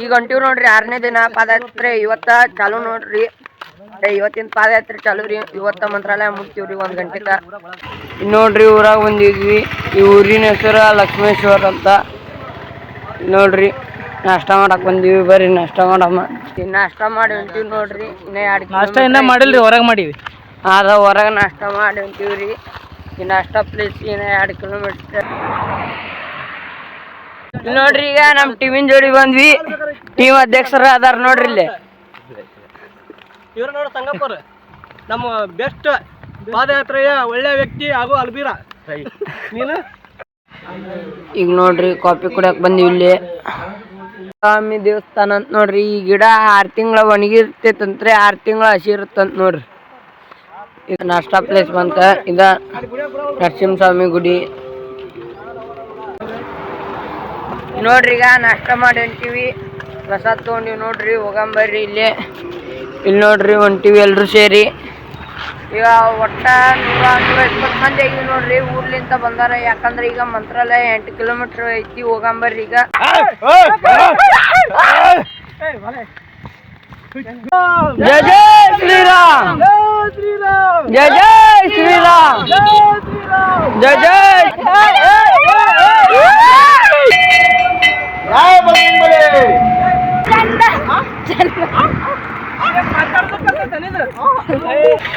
ಈಗ ಹೊಂಟಿವ್ ನೋಡ್ರಿ 6ನೇ ದಿನ ಪಾದಯಾತ್ರೆ. ಇವತ್ತ ಚಾಲು ನೋಡ್ರಿ, ಇವತ್ತಿನ ಪಾದಯಾತ್ರೆ ಚಾಲು ರೀ. ಇವತ್ತ ಮಂತ್ರಾಲಯ ಮುಟ್ತೀವ್ರಿ 1 ಗಂಟೆಕ. ನೋಡ್ರಿ ಊರಾಗ ಬಂದಿದ್ವಿ. ಈ ಊರಿನ ಹೆಸರು ಲಕ್ಷ್ಮೇಶ್ವರ ಅಂತ. ನೋಡ್ರಿ ನಾಷ್ಟ ಮಾಡಕ್ ಬಂದಿವಿ, ಬರ್ರಿ ನಾಷ್ಟ ಮಾಡಮ್ಮ. ನಾಷ್ಟ ಮಾಡಿ ಹೊಂಟಿವಿ ನೋಡ್ರಿ. ಇನ್ನ ಮಾಡಿಲ್ರಿ, ಹೊರಗೆ ಮಾಡಿವಿ. ಹೊರಗೆ ನಾಷ್ಟ ಮಾಡಿ ಹೊಂಟಿವ್ರಿ. ಈ ನಾಷ್ಟ ಪ್ಲೇಸ್ 2 ಕಿಲೋಮೀಟರ್. ನೋಡ್ರಿ ಈಗ ನಮ್ ಟೀಮಿನ ಜೋಡಿ ಬಂದ್ವಿ. ಟೀಮ್ ಅಧ್ಯಕ್ಷರ ಅದಾರ ನೋಡ್ರಿ ಇಲ್ಲಿ. ಇವ್ರ ನೋಡ್ರಿ ಸಂಗಪ್ಪರ್, ನಮ್ಮ ಬೆಸ್ಟ್ ಪಾದಯಾತ್ರೆಯ ಒಳ್ಳೆ ವ್ಯಕ್ತಿ ಹಾಗೂ ಅಲ್ಬೀರ. ನೀನು ಈಗ ನೋಡ್ರಿ ಕಾಫಿ ಕುಡಿಯಕ್ ಬಂದಿವಿ ಇಲ್ಲಿ. ಸ್ವಾಮಿ ದೇವಸ್ಥಾನ ಅಂತ ನೋಡ್ರಿ. ಈ ಗಿಡ 6 ತಿಂಗಳ ಒಣಗಿರ್ತೈತಂತ್ರಿ, 6 ತಿಂಗಳ ಹಸಿ ಇರುತ್ತಂತ ನೋಡ್ರಿ. ಇದು ನಾಷ್ಟ ಪ್ಲೇಸ್ ಬಂತ. ಇದ ನರಸಿಂಹಸ್ವಾಮಿ ಗುಡಿ ನೋಡ್ರಿ. ಈಗ ನಾಷ್ಟ ಮಾಡಿ ಹೊಂಟಿವಿ, ಪ್ರಸಾದ್ ತಗೊಂಡಿವಿ ನೋಡ್ರಿ. ಹೋಗಂಬರ್ರಿ ಇಲ್ಲಿ ನೋಡ್ರಿ ಹೊಂಟಿವಿ ಎಲ್ರು ಸೇರಿ. ಈಗ ಒಟ್ಟ 120 ಮಂದಿ ಆಗಿವಿ ನೋಡ್ರಿ. ಊರ್ಲಿಂದ ಬಂದಾರ, ಯಾಕಂದ್ರೆ ಈಗ ಮಂತ್ರಾಲಯ 8 ಕಿಲೋಮೀಟರ್ ಐತಿ. ಹೋಗಂಬರ್ರಿ ಈಗ. ಜಯ ಜಯ ಶ್ರೀರಾಮ್, ಜಯ ಜಯ ಶ್ರೀರಾಮ್, ಜಯ ಜಯ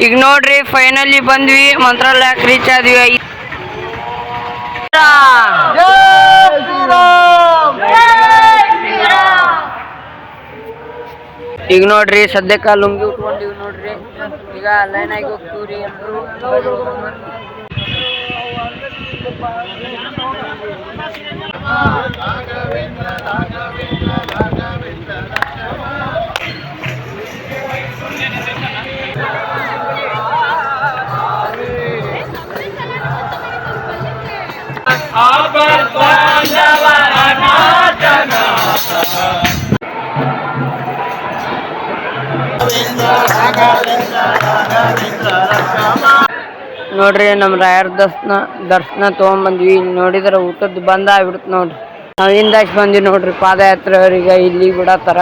ಈಗ ನೋಡ್ರಿ ಫೈನಲಿ ಬಂದ್ವಿ, ಮಂತ್ರಾಲಯಕ್ಕೆ ರೀಚ್ ಆದ್ವಿ. ಈಗ ನೋಡ್ರಿ ಸದ್ಯಕ್ಕೆ ಲುಂಗಿ ಉಟ್ಕೊಂಡಿವಿ ನೋಡ್ರಿ. ಈಗ ಲೈನ್ ಆಗಿ ಹೋಗ್ತೀವ್ರಿ ಎಲ್ರು. ನೋಡ್ರಿ ನಮ್ ರಾಯರ ದರ್ಶನ ತಗೊಂಡ್ಬಂದ್ವಿ. ಇಲ್ಲಿ ನೋಡಿದ್ರ ಊಟದ್ದು ಬಂದ ಆಗ್ಬಿಡುತ್ತೆ ನೋಡ್ರಿ. ನಾವಿಂದಾಚ್ ಬಂದ್ವಿ ನೋಡ್ರಿ. ಪಾದಯಾತ್ರೆ ಅವ್ರಿಗೆ ಇಲ್ಲಿ ಬಿಡತ್ತಾರ.